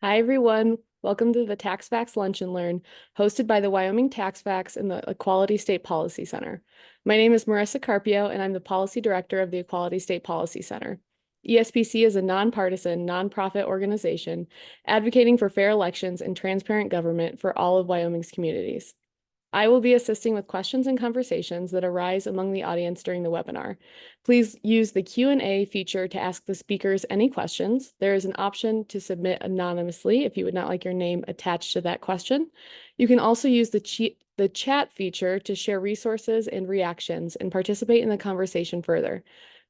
Hi, everyone. Welcome to the Tax Facts Lunch and Learn, hosted by the Wyoming Tax Facts and the Equality State Policy Center. My name is Marissa Carpio, and I'm the Policy Director of the Equality State Policy Center. ESPC is a nonpartisan, nonprofit organization advocating for fair elections and transparent government for all of Wyoming's communities. I will be assisting with questions and conversations that arise among the audience during the webinar. Please use the Q&A feature to ask the speakers any questions. There is an option to submit anonymously if you would not like your name attached to that question. You can also use the chat feature to share resources and reactions and participate in the conversation further.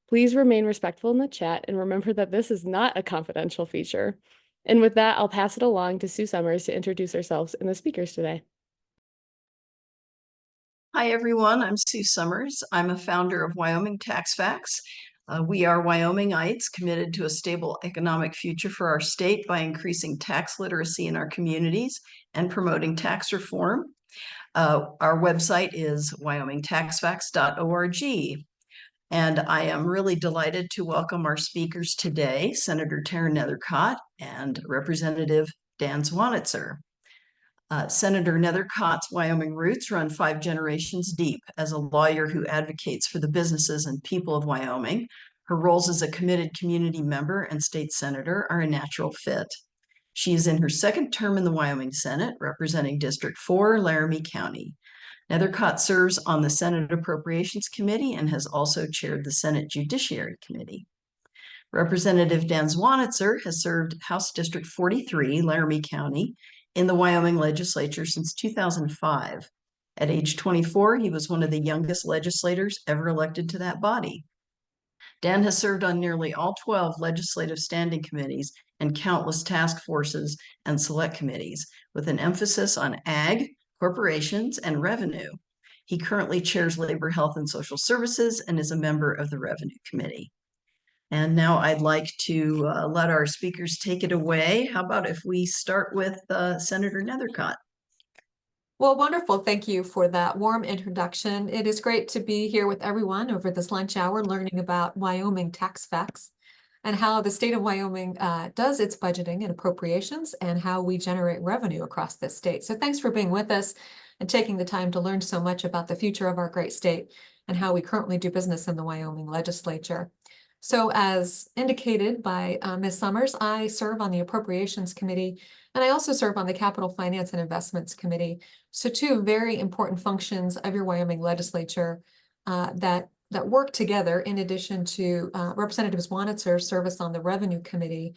Please remain respectful in the chat and remember that this is not a confidential feature. And with that, I'll pass it along to Sue Summers to introduce ourselves and the speakers today. Hi, everyone. I'm Sue Summers. I'm a founder of Wyoming Tax Facts. We are Wyomingites committed to a stable economic future for our state by increasing tax literacy in our communities and promoting tax reform. Our website is wyomingtaxfacts.org. And I am really delighted to welcome our speakers today, Senator Taryn Nethercott and Representative Dan Zwonitzer. Senator Nethercott's Wyoming roots run 5 generations deep as a lawyer who advocates for the businesses and people of Wyoming. Her roles as a committed community member and state senator are a natural fit. She is in her 2nd term in the Wyoming Senate, representing District 4, Laramie County. Nethercott serves on the Senate Appropriations Committee and has also chaired the Senate Judiciary Committee. Representative Dan Zwonitzer has served House District 43, Laramie County, in the Wyoming legislature since 2005. At age 24, he was one of the youngest legislators ever elected to that body. Dan has served on nearly all 12 legislative standing committees and countless task forces and select committees, with an emphasis on ag, corporations, and revenue. He currently chairs Labor, Health, and Social Services and is a member of the Revenue Committee. And now I'd like to let our speakers take it away. How about if we start with Senator Nethercott? Well, wonderful. Thank you for that warm introduction. It is great to be here with everyone over this lunch hour learning about Wyoming tax facts and how the state of Wyoming does its budgeting and appropriations and how we generate revenue across this state. So thanks for being with us and taking the time to learn so much about the future of our great state and how we currently do business in the Wyoming legislature. So as indicated by Ms. Summers, I serve on the Appropriations Committee, and I also serve on the Capital Finance and Investments Committee. So 2 very important functions of your Wyoming legislature that work together, in addition to Representative Zwonitzer's service on the Revenue Committee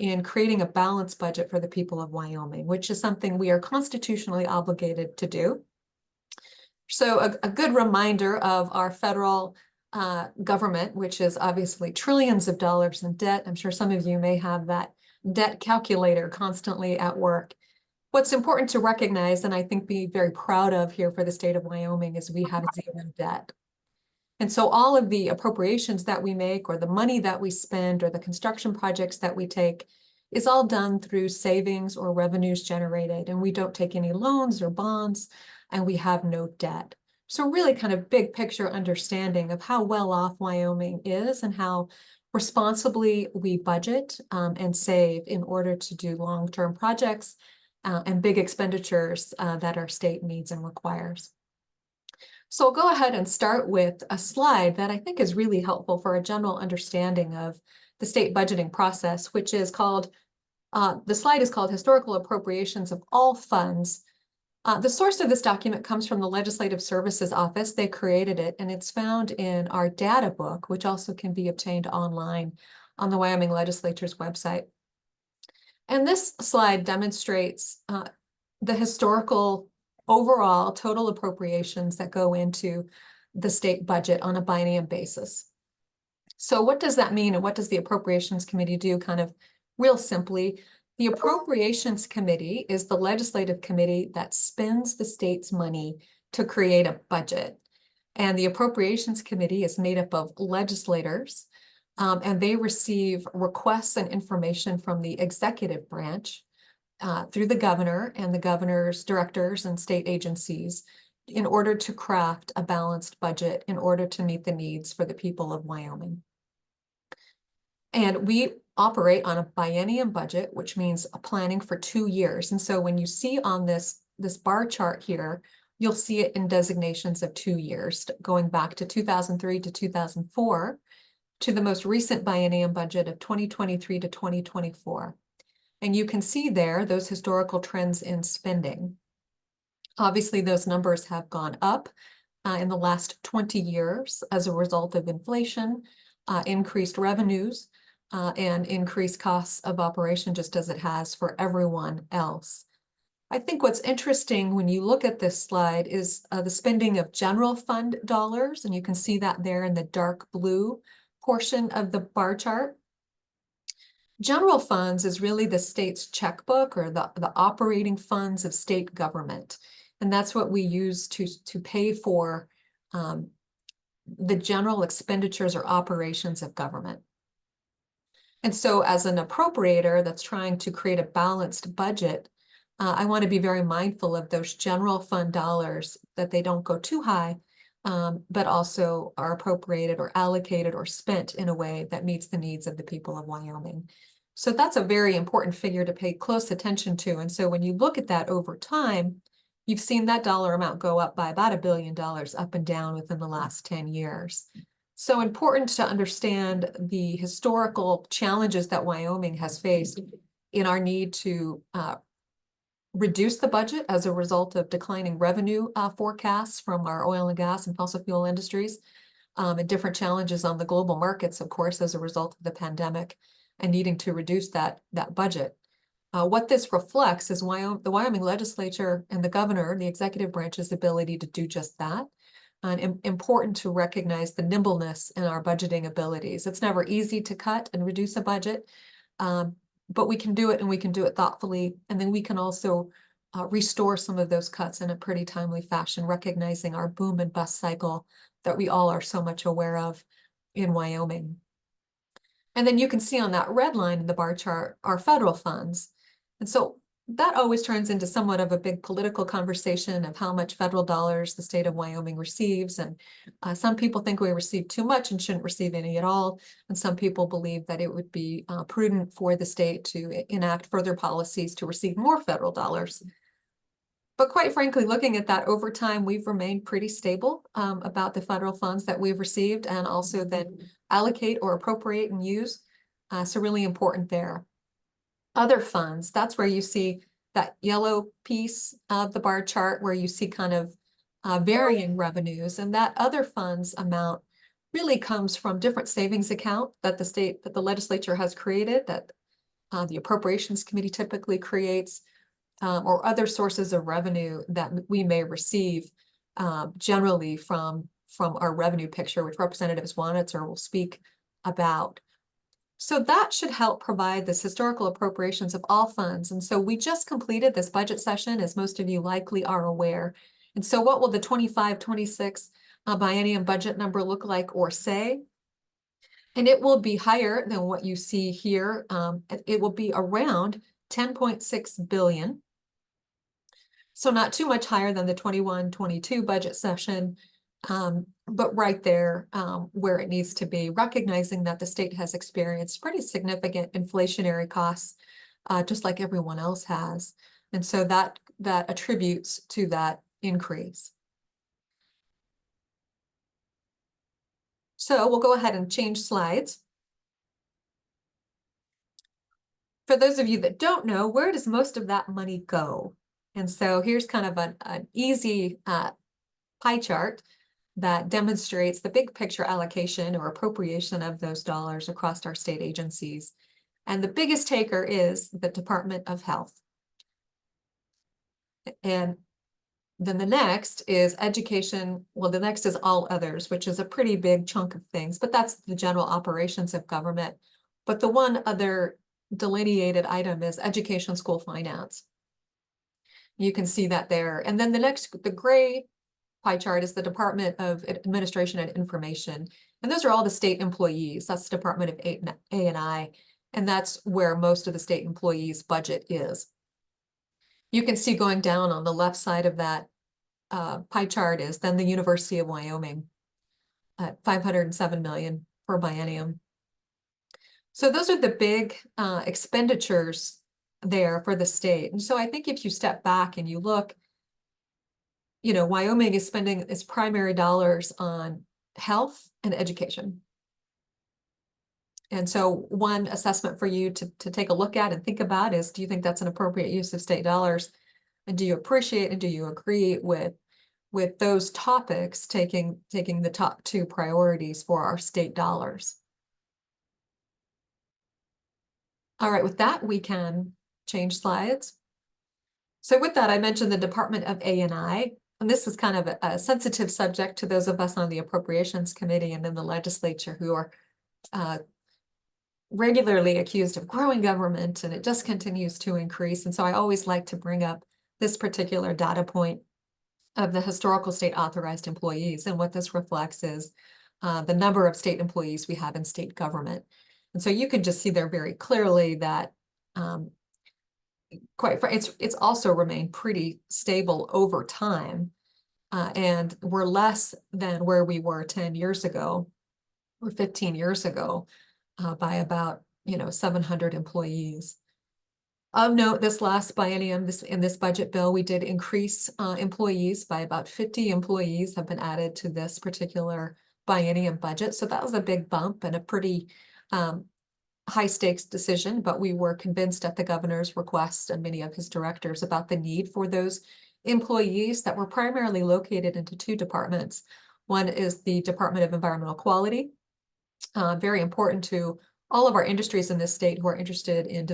in creating a balanced budget for the people of Wyoming, which is something we are constitutionally obligated to do. So a good reminder of our federal government, which is obviously trillions of dollars in debt. I'm sure some of you may have that debt calculator constantly at work. What's important to recognize, and I think be very proud of here for the state of Wyoming, is we have zero debt. And so all of the appropriations that we make, or the money that we spend, or the construction projects that we take, is all done through savings or revenues generated. And we don't take any loans or bonds, and we have no debt. So really kind of big picture understanding of how well off Wyoming is and how responsibly we budget and save in order to do long-term projects and big expenditures that our state needs and requires. So I'll go ahead and start with a slide that I think is really helpful for a general understanding of the state budgeting process, which is called, the slide is called Historical Appropriations of All Funds. The source of this document comes from the Legislative Services Office. They created it, and it's found in our data book, which also can be obtained online on the Wyoming Legislature's website. And this slide demonstrates the historical overall total appropriations that go into the state budget on a biennium basis. So what does that mean, and what does the Appropriations Committee do? Kind of real simply, the Appropriations Committee is the legislative committee that spends the state's money to create a budget. And the Appropriations Committee is made up of legislators, and they receive requests and information from the executive branch through the governor and the governor's directors and state agencies in order to craft a balanced budget in order to meet the needs for the people of Wyoming. And we operate on a biennium budget, which means planning for 2 years. And so when you see on this bar chart here, you'll see it in designations of 2 years, going back to 2003 to 2004, to the most recent biennium budget of 2023 to 2024. And you can see there those historical trends in spending. Obviously, those numbers have gone up in the last 20 years as a result of inflation, increased revenues, and increased costs of operation, just as it has for everyone else. I think what's interesting when you look at this slide is the spending of general fund dollars, and you can see that there in the dark blue portion of the bar chart. General funds is really the state's checkbook, or the operating funds of state government. And that's what we use to pay for the general expenditures or operations of government. And so as an appropriator that's trying to create a balanced budget, I want to be very mindful of those general fund dollars, that they don't go too high, but also are appropriated or allocated or spent in a way that meets the needs of the people of Wyoming. So that's a very important figure to pay close attention to. And so when you look at that over time, you've seen that dollar amount go up by about $1 billion up and down within the last 10 years. So important to understand the historical challenges that Wyoming has faced in our need to reduce the budget as a result of declining revenue forecasts from our oil and gas and fossil fuel industries, and different challenges on the global markets, of course, as a result of the pandemic, and needing to reduce that budget. What this reflects is the Wyoming legislature and the governor, the executive branch's ability to do just that. And important to recognize the nimbleness in our budgeting abilities. It's never easy to cut and reduce a budget, but we can do it, and we can do it thoughtfully. And then we can also restore some of those cuts in a pretty timely fashion, recognizing our boom and bust cycle that we all are so much aware of in Wyoming. And then you can see on that red line in the bar chart our federal funds. And so that always turns into somewhat of a big political conversation of how much federal dollars the state of Wyoming receives. And some people think we receive too much and shouldn't receive any at all. And some people believe that it would be prudent for the state to enact further policies to receive more federal dollars. But quite frankly, looking at that over time, we've remained pretty stable about the federal funds that we've received, and also then allocate or appropriate and use. So really important there. Other funds, that's where you see that yellow piece of the bar chart, where you see kind of varying revenues. And that other funds amount really comes from different savings account that the legislature has created, that the Appropriations Committee typically creates, or other sources of revenue that we may receive generally from our revenue picture, which Representative Zwonitzer will speak about. So that should help provide this historical appropriations of all funds. And so we just completed this budget session, as most of you likely are aware. And so what will the 25-26 biennium budget number look like or say? And it will be higher than what you see here. It will be around 10.6 billion. So not too much higher than the 21-22 budget session, but right there where it needs to be, recognizing that the state has experienced pretty significant inflationary costs, just like everyone else has. And so that attributes to that increase. So we'll go ahead and change slides. For those of you that don't know, where does most of that money go? And so here's kind of an easy pie chart that demonstrates the big picture allocation or appropriation of those dollars across our state agencies. And the biggest taker is the Department of Health. And then the next is education. Well, the next is all others, which is a pretty big chunk of things, but that's the general operations of government. But the one other delineated item is education school finance. You can see that there. And then the gray pie chart is the Department of Administration and Information. And those are all the state employees. That's the Department of A&I. And that's where most of the state employees' budget is. You can see going down on the left side of that pie chart is then the University of Wyoming at $507 million per biennium. So those are the big expenditures there for the state. And so I think if you step back and you look, Wyoming is spending its primary dollars on health and education. And so one assessment for you to take a look at and think about is, do you think that's an appropriate use of state dollars? And do you appreciate and do you agree with those topics taking the top two priorities for our state dollars? All right, with that, we can change slides. So with that, I mentioned the Department of A&I, and this is kind of a sensitive subject to those of us on the Appropriations Committee and in the legislature who are regularly accused of growing government, and it just continues to increase. And so I always like to bring up this particular data point of the historical state authorized employees. And what this reflects is the number of state employees we have in state government. And so you can just see there very clearly that it's also remained pretty stable over time. And we're less than where we were 10 years ago or 15 years ago by about 700 employees. Of note, this last biennium, in this budget bill, we did increase employees by about 50 employees have been added to this particular biennium budget. So that was a big bump and a pretty high stakes decision, but we were convinced at the governor's request and many of his directors about the need for those employees that were primarily located into two departments. One is the Department of Environmental Quality, very important to all of our industries in this state who are interested in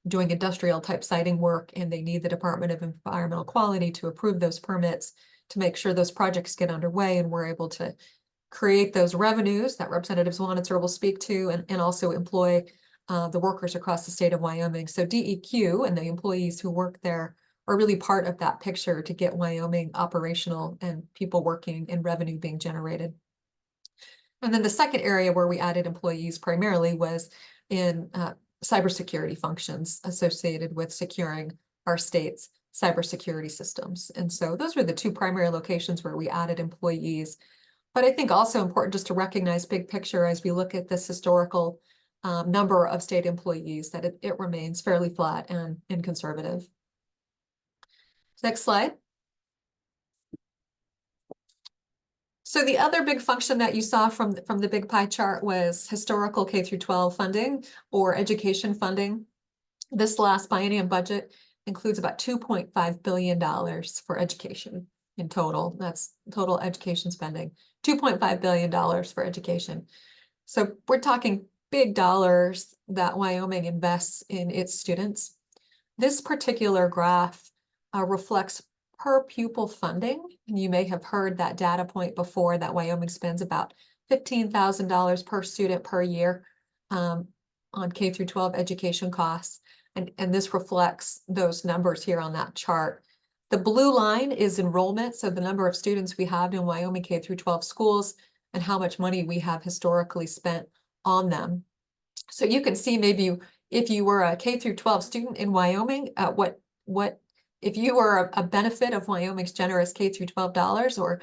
doing industrial type siting work, and they need the Department of Environmental Quality to approve those permits to make sure those projects get underway and we're able to create those revenues that Representative Zwonitzer will speak to, and also employ the workers across the state of Wyoming. So DEQ and the employees who work there are really part of that picture to get Wyoming operational and people working and revenue being generated. And then the second area where we added employees primarily was in cybersecurity functions associated with securing our state's cybersecurity systems. And so those were the two primary locations where we added employees. But I think also important just to recognize big picture as we look at this historical number of state employees, that it remains fairly flat and conservative. Next slide. So the other big function that you saw from the big pie chart was historical K through 12 funding or education funding. This last biennium budget includes about $2.5 billion for education in total. That's total education spending, $2.5 billion for education. So we're talking big dollars that Wyoming invests in its students. This particular graph reflects per pupil funding. And you may have heard that data point before, that Wyoming spends about $15,000 per student per year on K through 12 education costs. And this reflects those numbers here on that chart. The blue line is enrollment, so the number of students we have in Wyoming K through 12 schools and how much money we have historically spent on them. So you can see maybe if you were a K through 12 student in Wyoming, what if you were a benefit of Wyoming's generous K through 12 dollars, or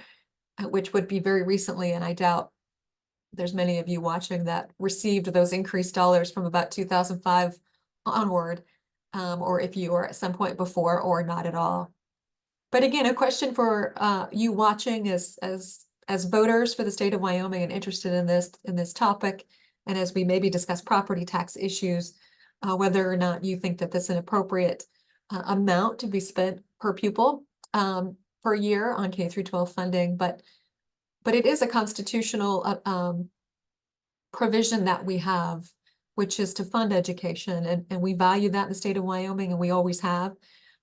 which would be very recently, and I doubt there's many of you watching that received those increased dollars from about 2005 onward, or if you were at some point before or not at all. But again, a question for you watching as voters for the state of Wyoming and interested in this topic, and as we maybe discuss property tax issues, whether or not you think that this is an appropriate amount to be spent per pupil per year on K through 12 funding, but it is a constitutional provision that we have, which is to fund education, and we value that in the state of Wyoming, and we always have.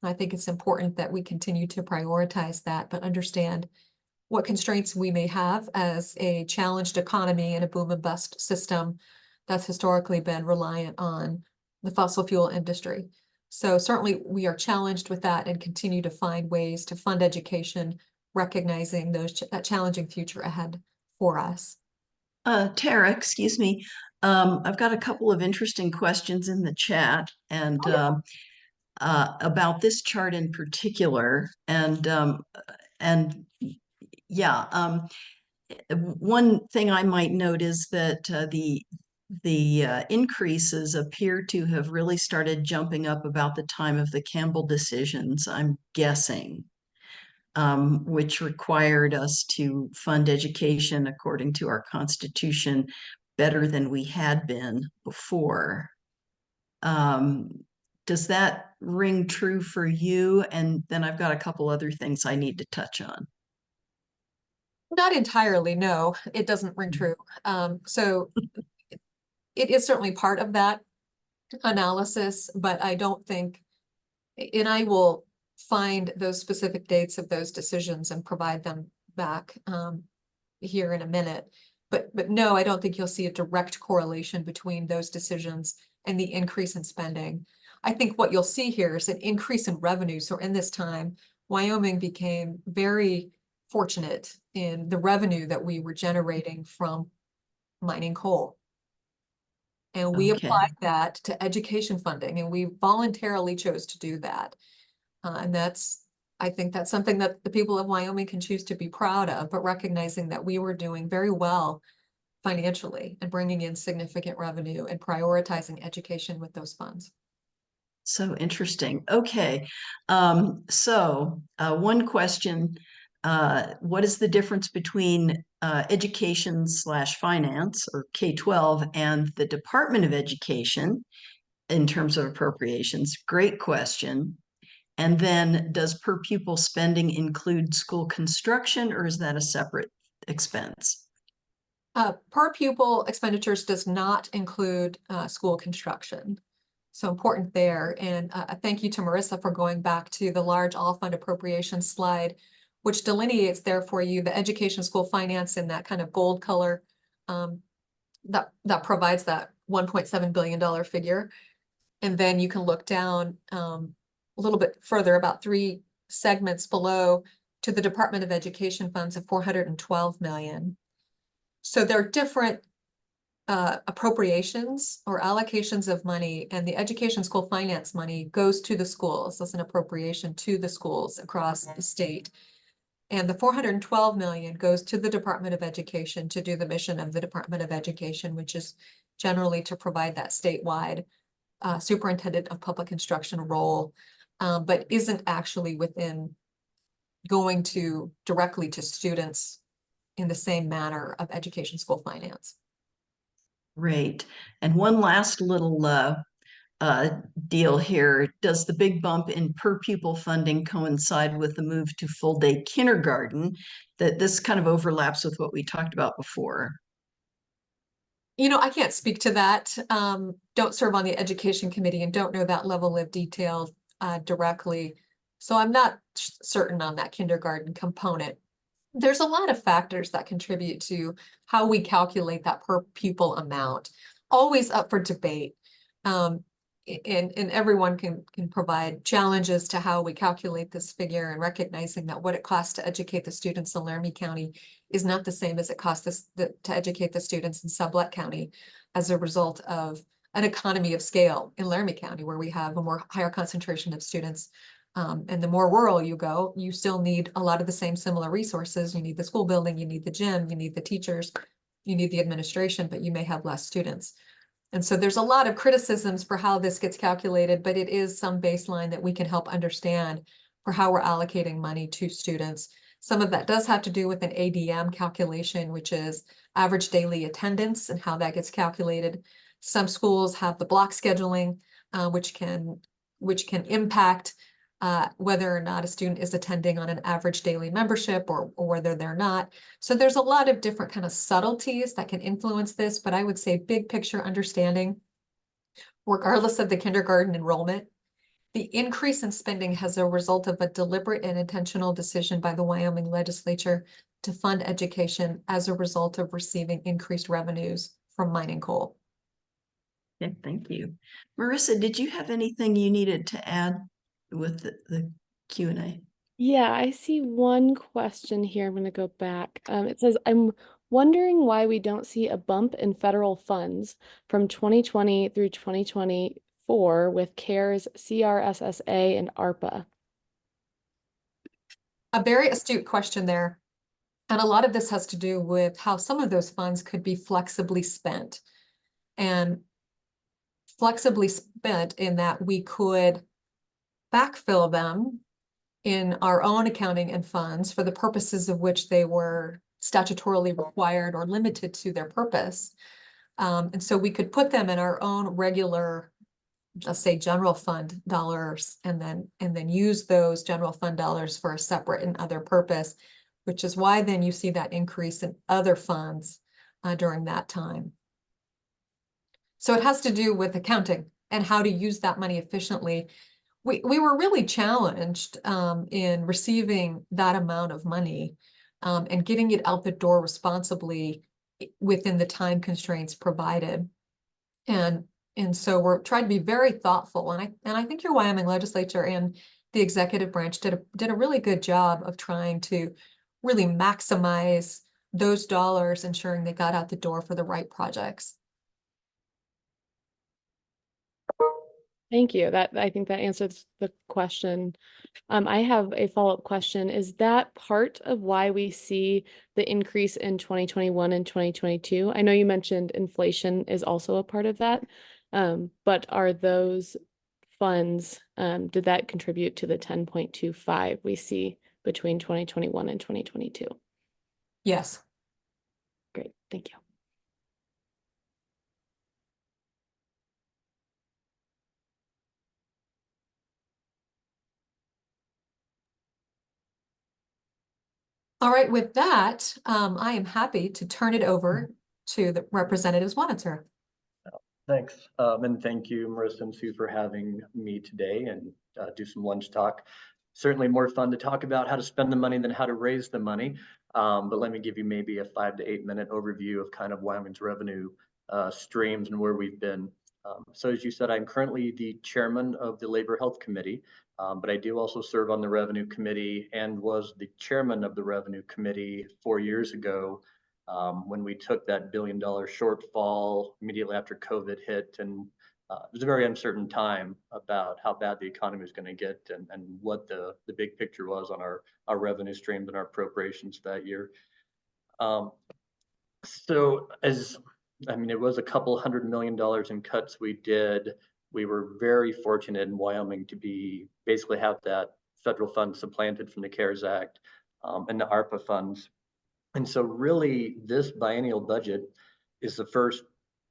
I think it's important that we continue to prioritize that, but understand what constraints we may have as a challenged economy and a boom and bust system that's historically been reliant on the fossil fuel industry. So certainly we are challenged with that and continue to find ways to fund education, recognizing that challenging future ahead for us. Tara, excuse me. I've got a couple of interesting questions in the chat, and about this chart in particular, and yeah, one thing I might note is that the increases appear to have really started jumping up about the time of the Campbell decisions, I'm guessing, which required us to fund education according to our Constitution better than we had been before. Does that ring true for you? And then I've got a couple other things I need to touch on. Not entirely, no, it doesn't ring true. So it is certainly part of that analysis, but I don't think, and I will find those specific dates of those decisions and provide them back here in a minute. But no, I don't think you'll see a direct correlation between those decisions and the increase in spending. I think what you'll see here is an increase in revenue. So in this time, Wyoming became very fortunate in the revenue that we were generating from mining coal. And we Okay. applied that to education funding, and we voluntarily chose to do that. And I think that's something that the people of Wyoming can choose to be proud of, but recognizing that we were doing very well financially and bringing in significant revenue and prioritizing education with those funds. So interesting. Okay. One question, what is the difference between education/finance or K-12 and the Department of Education in terms of appropriations? Great question. And then does per pupil spending include school construction, or is that a separate expense? Per pupil expenditures does not include school construction. So important there. And thank you to Marissa for going back to the large all fund appropriation slide, which delineates there for you the education school finance in that kind of gold color that provides that $1.7 billion figure. And then you can look down a little bit further, about 3 segments below, to the Department of Education funds of $412 million. So there are different appropriations or allocations of money, and the education school finance money goes to the schools as an appropriation to the schools across the state. And the $412 million goes to the Department of Education to do the mission of the Department of Education, which is generally to provide that statewide superintendent of public instruction role, but isn't actually within going to directly to students in the same manner of education school finance. Great. And one last little deal here. Does the big bump in per pupil funding coincide with the move to full day kindergarten? That this kind of overlaps with what we talked about before. You know, I can't speak to that. Don't serve on the education committee and don't know that level of detail directly. So I'm not certain on that kindergarten component. There's a lot of factors that contribute to how we calculate that per pupil amount, always up for debate. And everyone can provide challenges to how we calculate this figure, and recognizing that what it costs to educate the students in Laramie County is not the same as it costs to educate the students in Sublette County as a result of an economy of scale in Laramie County, where we have a higher concentration of students. And the more rural you go, you still need a lot of the same similar resources. You need the school building, you need the gym, you need the teachers, you need the administration, but you may have less students. And so there's a lot of criticisms for how this gets calculated, but it is some baseline that we can help understand for how we're allocating money to students. Some of that does have to do with an ADM calculation, which is average daily attendance, and how that gets calculated. Some schools have the block scheduling, which can impact whether or not a student is attending on an average daily membership, or whether they're not. So there's a lot of different kind of subtleties that can influence this, but I would say big picture understanding, regardless of the kindergarten enrollment, the increase in spending has a result of a deliberate and intentional decision by the Wyoming legislature to fund education as a result of receiving increased revenues from mining coal. Okay, thank you. Marissa, did you have anything you needed to add with the Q&A? Yeah, I see one question here. I'm going to go back. It says, I'm wondering why we don't see a bump in federal funds from 2020 through 2024 with CARES, CRSSA, and ARPA. A very astute question there. And a lot of this has to do with how some of those funds could be flexibly spent. and flexibly spent in that we could backfill them in our own accounting and funds for the purposes of which they were statutorily required or limited to their purpose. And so we could put them in our own regular, let's say, general fund dollars, and then use those general fund dollars for a separate and other purpose, which is why then you see that increase in other funds during that time. So it has to do with accounting and how to use that money efficiently. We were really challenged in receiving that amount of money and getting it out the door responsibly within the time constraints provided. And so we're trying to be very thoughtful. And I think your Wyoming legislature and the executive branch did a really good job of trying to really maximize those dollars, ensuring they got out the door for the right projects. Thank you. I think that answers the question. I have a follow-up question. Is that part of why we see the increase in 2021 and 2022? I know you mentioned inflation is also a part of that, but are those funds, did that contribute to the 10.25 we see between 2021 and 2022? Yes. Great, thank you. All right, with that, I am happy to turn it over to the Representative Zwonitzer. Thanks, and thank you, Marissa and Sue, for having me today and do some lunch talk. Certainly more fun to talk about how to spend the money than how to raise the money. But let me give you maybe a 5 to 8 minute overview of kind of Wyoming's revenue streams and where we've been. So as you said, I'm currently the chairman of the Labor Health Committee, but I do also serve on the Revenue Committee and was the chairman of the Revenue Committee 4 years ago when we took that $1 billion shortfall immediately after COVID hit. And it was a very uncertain time about how bad the economy was going to get and what the big picture was on our revenue streams and our appropriations that year. So it was a couple $100 million in cuts we did. We were very fortunate in Wyoming to basically have that federal fund supplanted from the CARES Act and the ARPA funds. And so really this biennial budget is the first,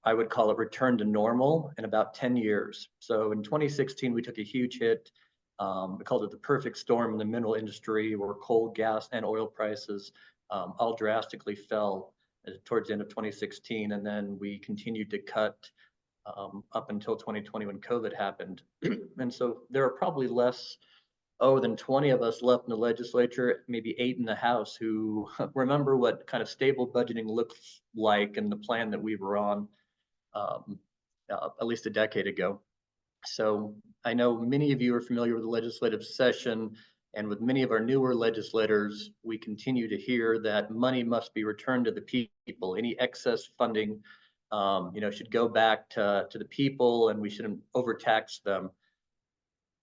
I would call it, return to normal in about 10 years. So in 2016, we took a huge hit. We called it the perfect storm in the mineral industry, where coal, gas, and oil prices all drastically fell towards the end of 2016. And then we continued to cut up until 2020 when COVID happened. And so there are probably less than 20 of us left in the legislature, maybe 8 in the House, who remember what kind of stable budgeting looks like and the plan that we were on at least a decade ago. So I know many of you are familiar with the legislative session, and with many of our newer legislators, we continue to hear that money must be returned to the people. Any excess funding, should go back to the people, and we shouldn't overtax them.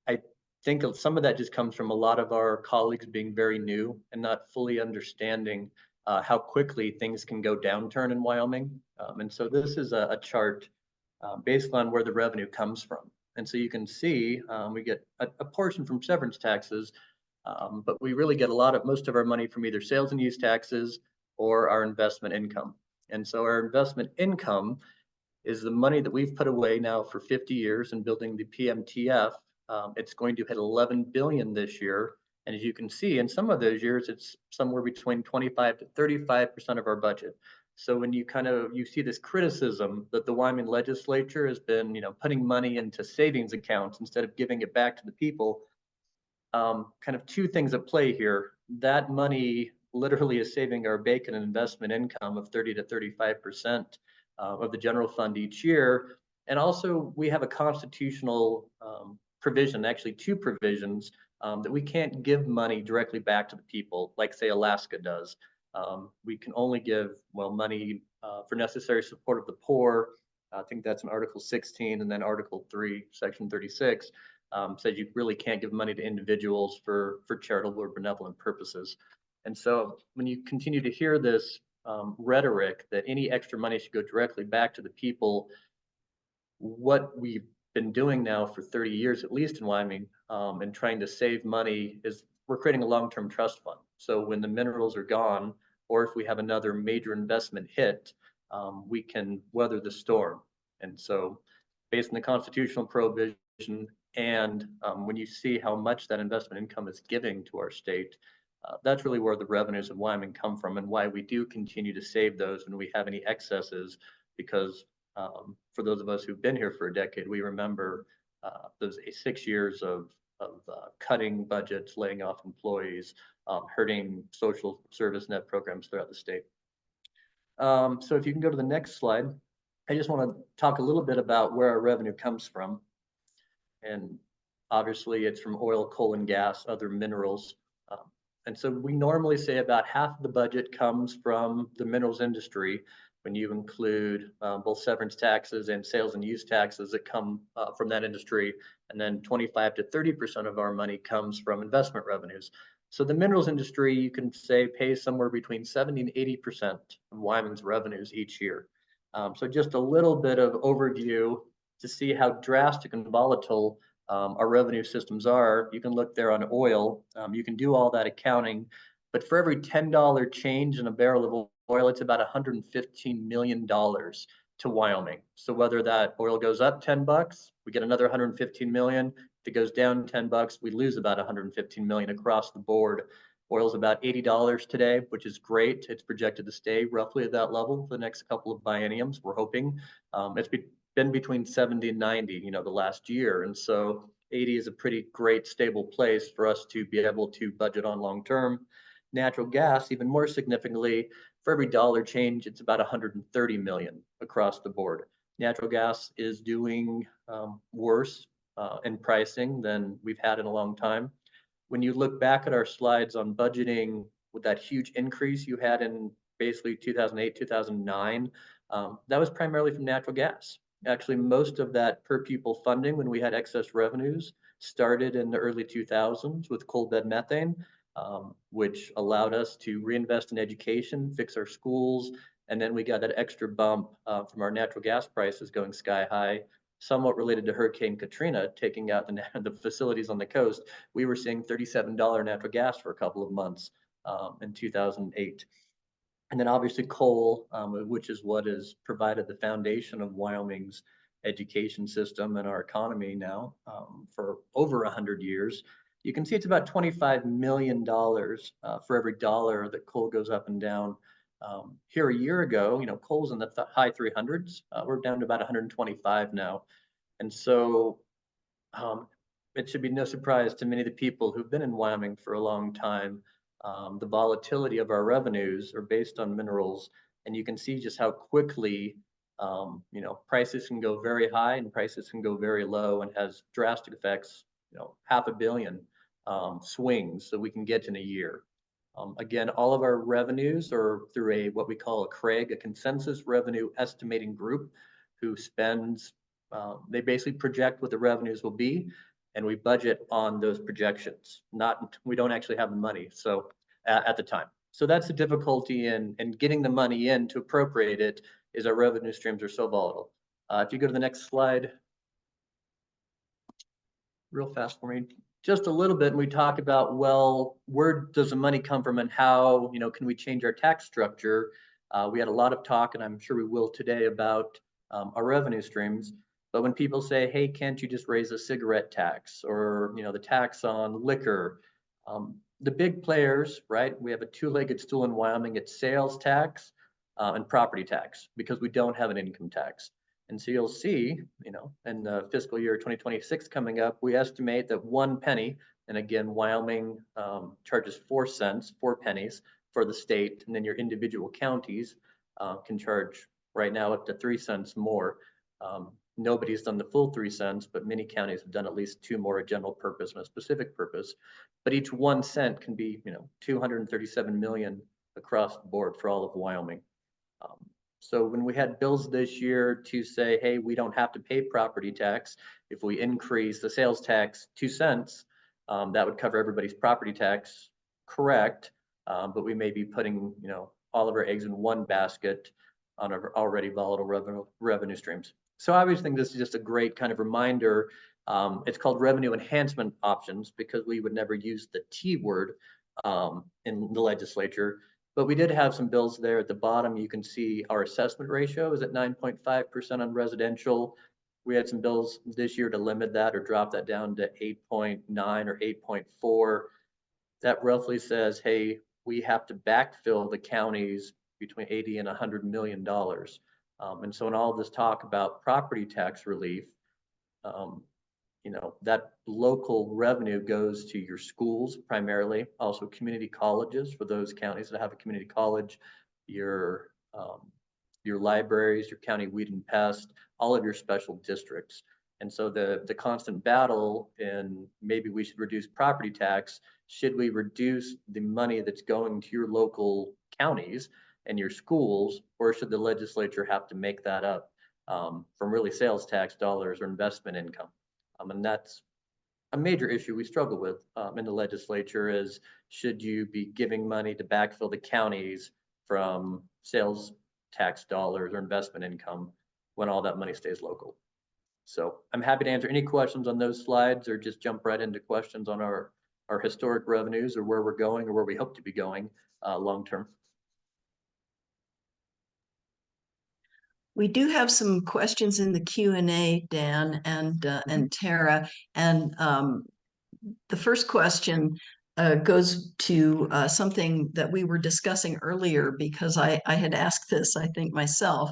I think some of that just comes from a lot of our colleagues being very new and not fully understanding how quickly things can go downturn in Wyoming. And so this is a chart based on where the revenue comes from. And so you can see we get a portion from severance taxes, but we really get most of our money from either sales and use taxes or our investment income. And so our investment income is the money that we've put away now for 50 years in building the PMTF. It's going to hit 11 billion this year. And as you can see, in some of those years, it's somewhere between 25 to 35% of our budget. So when you see this criticism that the Wyoming legislature has been, putting money into savings accounts instead of giving it back to the people, kind of two things at play here. That money literally is saving our bacon and investment income of 30 to 35% of the general fund each year. And also we have a constitutional provision, actually two provisions, that we can't give money directly back to the people like, say, Alaska does. We can only give, money for necessary support of the poor. I think that's in Article 16, and then Article 3, Section 36, says you really can't give money to individuals for charitable or benevolent purposes. And so when you continue to hear this rhetoric that any extra money should go directly back to the people, what we've been doing now for 30 years, at least in Wyoming, and trying to save money is we're creating a long-term trust fund. So when the minerals are gone, or if we have another major investment hit, we can weather the storm. And so based on the constitutional provision and when you see how much that investment income is giving to our state, that's really where the revenues of Wyoming come from and why we do continue to save those when we have any excesses, because for those of us who've been here for a decade, we remember those 6 years of cutting budgets, laying off employees, hurting social service net programs throughout the state. So if you can go to the next slide, I just want to talk a little bit about where our revenue comes from. And obviously it's from oil, coal, and gas, other minerals. And so we normally say about half of the budget comes from the minerals industry when you include both severance taxes and sales and use taxes that come from that industry. And then 25 to 30% of our money comes from investment revenues. So the minerals industry, you can say, pays somewhere between 70 and 80% of Wyoming's revenues each year. So just a little bit of overview to see how drastic and volatile our revenue systems are. You can look there on oil. You can do all that accounting, but for every $10 change in a barrel of oil, it's about $115 million to Wyoming. So whether that oil goes up 10 bucks, we get another 115 million. If it goes down 10 bucks, we lose about 115 million across the board. Oil's about $80 today, which is great. It's projected to stay roughly at that level for the next couple of bienniums, we're hoping. It's been between 70 and 90, the last year. And so 80 is a pretty great stable place for us to be able to budget on long term. Natural gas, even more significantly, for every dollar change, it's about 130 million across the board. Natural gas is doing worse in pricing than we've had in a long time. When you look back at our slides on budgeting with that huge increase you had in basically 2008, 2009, that was primarily from natural gas. Actually, most of that per pupil funding when we had excess revenues started in the early 2000s with coal bed methane, which allowed us to reinvest in education, fix our schools, and then we got that extra bump from our natural gas prices going sky high, somewhat related to Hurricane Katrina taking out the facilities on the coast. We were seeing $37 natural gas for a couple of months in 2008. And then obviously coal, which is what has provided the foundation of Wyoming's education system and our economy now for over 100 years. You can see it's about $25 million for every dollar that coal goes up and down. Here a year ago, coal's in the high 300s. We're down to about 125 now. And so it should be no surprise to many of the people who've been in Wyoming for a long time. The volatility of our revenues are based on minerals, and you can see just how quickly prices can go very high and prices can go very low, and has drastic effects. $500 million swings that we can get in a year. Again, all of our revenues are through what we call a CREG, a consensus revenue estimating group, who spends. They basically project what the revenues will be, and we budget on those projections. We don't actually have the money at the time. So that's the difficulty in getting the money in to appropriate it, is our revenue streams are so volatile. If you go to the next slide, real fast for me, just a little bit, and we talk about, well, where does the money come from and how, can we change our tax structure? We had a lot of talk, and I'm sure we will today, about our revenue streams. But when people say, hey, can't you just raise a cigarette tax or, the tax on liquor? The big players, right? We have a two-legged stool in Wyoming. It's sales tax and property tax, because we don't have an income tax. And so you'll see, in the fiscal year 2026 coming up, we estimate that 1 penny, and again, Wyoming charges 4 cents, 4 pennies for the state, and then your individual counties can charge right now up to 3 cents more. Nobody's done the full 3 cents, but many counties have done at least 2 more, a general purpose and a specific purpose. But each 1 cent can be, 237 million across the board for all of Wyoming. So when we had bills this year to say, hey, we don't have to pay property tax if we increase the sales tax 2 cents, that would cover everybody's property tax, correct? But we may be putting, all of our eggs in one basket on our already volatile revenue streams. So I always think this is just a great kind of reminder. It's called revenue enhancement options because we would never use the T word in the legislature. But we did have some bills there at the bottom. You can see our assessment ratio is at 9.5% on residential. We had some bills this year to limit that or drop that down to 8.9 or 8.4. That roughly says, hey, we have to backfill the counties between 80 and $100 million. And so in all this talk about property tax relief, that local revenue goes to your schools primarily, also community colleges for those counties that have a community college, your libraries, your county weed and pest, all of your special districts. And so the constant battle in maybe we should reduce property tax, should we reduce the money that's going to your local counties and your schools, or should the legislature have to make that up from really sales tax dollars or investment income? And that's a major issue we struggle with in the legislature is, should you be giving money to backfill the counties from sales tax dollars or investment income when all that money stays local? So I'm happy to answer any questions on those slides or just jump right into questions on our historic revenues or where we're going or where we hope to be going long term. We do have some questions in the Q&A, Dan and Tara, and the first question goes to something that we were discussing earlier because I had asked this, I think, myself.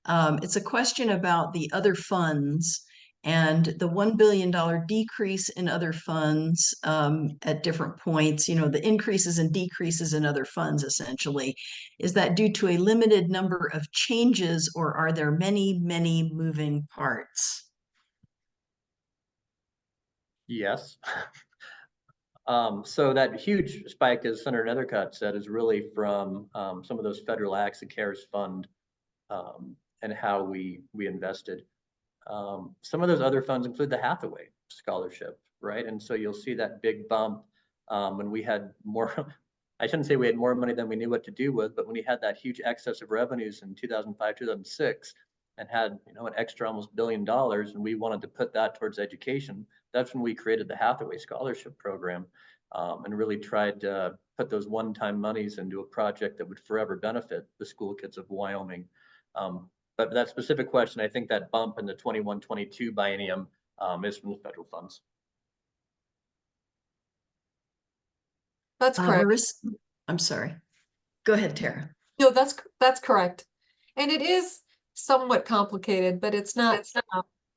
It's a question about the other funds and the $1 billion decrease in other funds at different points, the increases and decreases in other funds, essentially. Is that due to a limited number of changes, or are there many, many moving parts? Yes. So that huge spike, as Senator Nethercott said, is really from some of those federal acts, the CARES Fund, and how we invested. Some of those other funds include the Hathaway Scholarship, right? And so you'll see that big bump when we had more, I shouldn't say we had more money than we knew what to do with, but when we had that huge excess of revenues in 2005, 2006, and had an extra almost $1 billion, and we wanted to put that towards education, that's when we created the Hathaway Scholarship Program and really tried to put those one-time monies into a project that would forever benefit the school kids of Wyoming. But that specific question, I think that bump in the 21-22 biennium is from the federal funds. That's correct. Marissa, I'm sorry. Go ahead, Tara. No, that's correct. And it is somewhat complicated, but it's not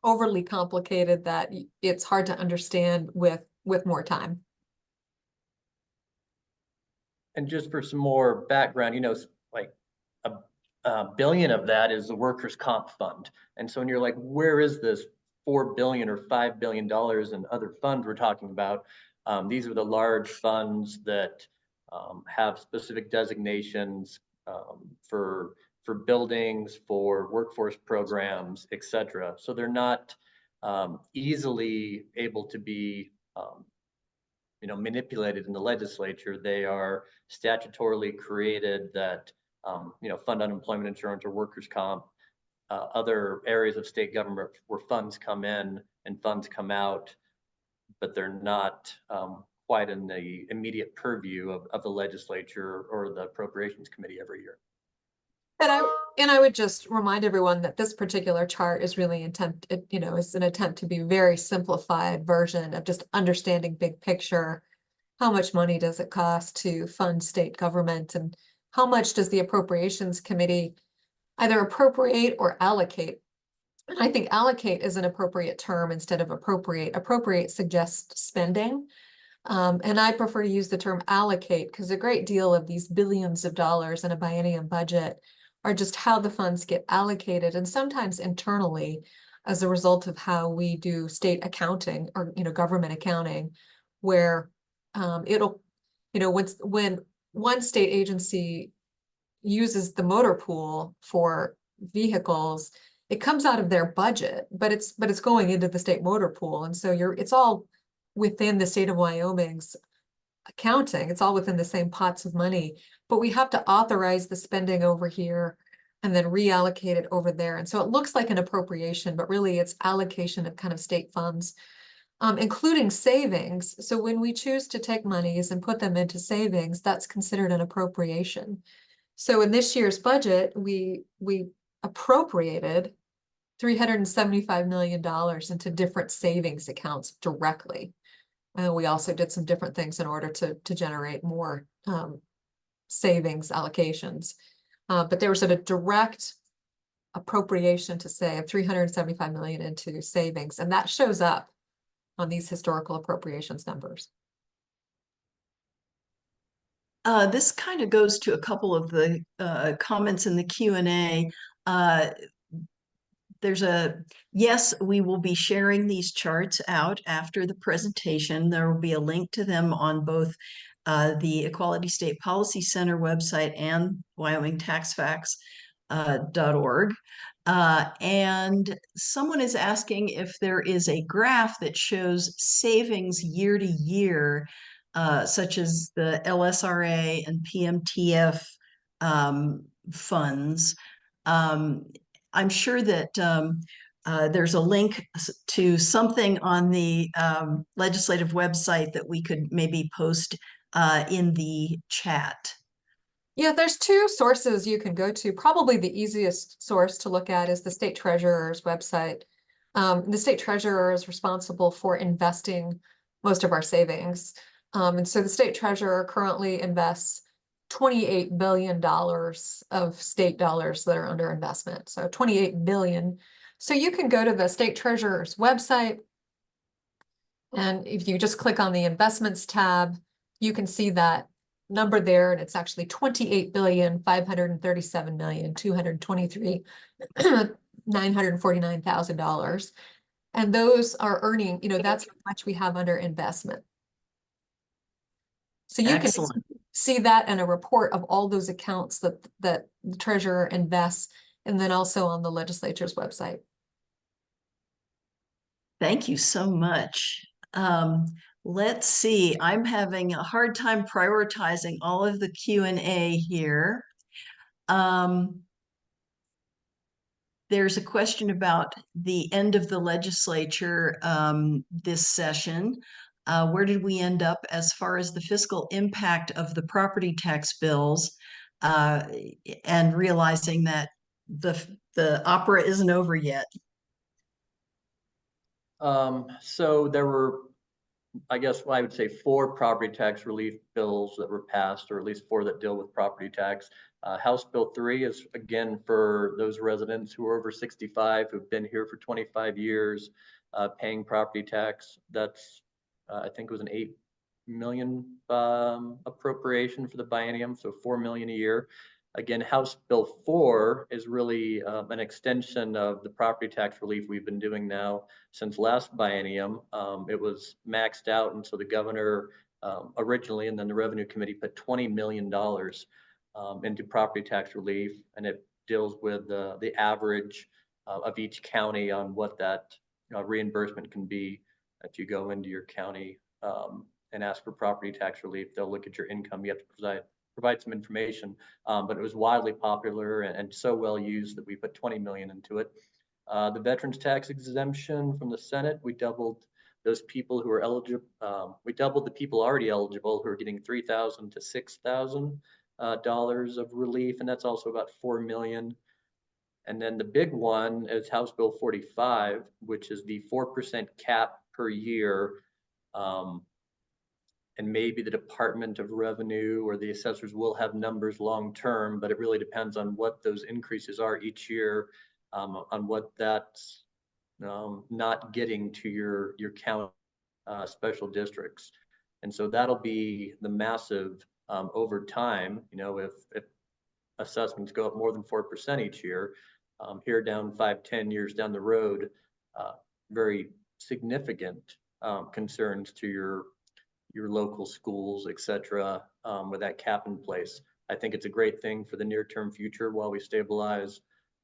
overly complicated that it's hard to understand with more time. And just for some more background, like a billion of that is the workers' comp fund. And so when you're like, where is this $4 billion or $5 billion in other funds we're talking about? These are the large funds that have specific designations for buildings, for workforce programs, et cetera. So they're not easily able to be manipulated in the legislature. They are statutorily created that fund unemployment insurance or workers' comp, other areas of state government where funds come in and funds come out, but they're not quite in the immediate purview of the legislature or the appropriations committee every year. And I would just remind everyone that this particular chart is really is an attempt to be a very simplified version of just understanding big picture. How much money does it cost to fund state government, and how much does the appropriations committee either appropriate or allocate? And I think allocate is an appropriate term instead of appropriate. Appropriate suggests spending. And I prefer to use the term allocate because a great deal of these billions of dollars in a biennium budget are just how the funds get allocated, and sometimes internally as a result of how we do state accounting or government accounting, where when one state agency uses the motor pool for vehicles, it comes out of their budget, but it's going into the state motor pool, and so it's all within the state of Wyoming's accounting. It's all within the same pots of money, but we have to authorize the spending over here and then reallocate it over there. And so it looks like an appropriation, but really it's allocation of kind of state funds, including savings. So when we choose to take monies and put them into savings, that's considered an appropriation. So in this year's budget, we appropriated $375 million into different savings accounts directly. And we also did some different things in order to generate more savings allocations. But there was a direct appropriation to say of 375 million into savings, and that shows up on these historical appropriations numbers. This kind of goes to a couple of the comments in the Q&A. Yes, we will be sharing these charts out after the presentation. There will be a link to them on both the Equality State Policy Center website and Wyoming Tax Facts .org. And someone is asking if there is a graph that shows savings year to year, such as the LSRA and PMTF funds. I'm sure that there's a link to something on the legislative website that we could maybe post in the chat. Yeah, there's two sources you can go to. Probably the easiest source to look at is the state treasurer's website. The state treasurer is responsible for investing most of our savings. And so the state treasurer currently invests $28 billion of state dollars that are under investment. So 28 billion. So you can go to the state treasurer's website, and if you just click on the investments tab, you can see that number there, and it's actually 28,537,223,949,000. And those are earning, that's how much we have under investment. So you Excellent. can see that in a report of all those accounts that the treasurer invests, and then also on the legislature's website. Thank you so much. Let's see, I'm having a hard time prioritizing all of the Q&A here. There's a question about the end of the legislature this session. Where did we end up as far as the fiscal impact of the property tax bills, and realizing that the opera isn't over yet? So there were, I guess I would say, 4 property tax relief bills that were passed, or at least 4 that deal with property tax. House Bill 3 is, again, for those residents who are over 65, who've been here for 25 years, paying property tax. That's, I think it was an $8 million appropriation for the biennium, so $4 million a year. Again, House Bill 4 is really an extension of the property tax relief we've been doing now since last biennium. It was maxed out, and so the governor originally, and then the Revenue Committee, put $20 million into property tax relief, and it deals with the average of each county on what that reimbursement can be. If you go into your county and ask for property tax relief, they'll look at your income. You have to provide some information, but it was widely popular and so well used that we put 20 million into it. The veterans tax exemption from the Senate, we doubled those people who are eligible. We doubled the people already eligible who are getting $3,000 to $6,000 of relief, and that's also about 4 million. And then the big one is House Bill 45, which is the 4% cap per year. And maybe the Department of Revenue or the assessors will have numbers long term, but it really depends on what those increases are each year, on what that's not getting to your county special districts. And so that'll be the massive over time. If assessments go up more than 4% each year, here down 5-10 years down the road, very significant concerns to your local schools, et cetera, with that cap in place. I think it's a great thing for the near-term future while we stabilize,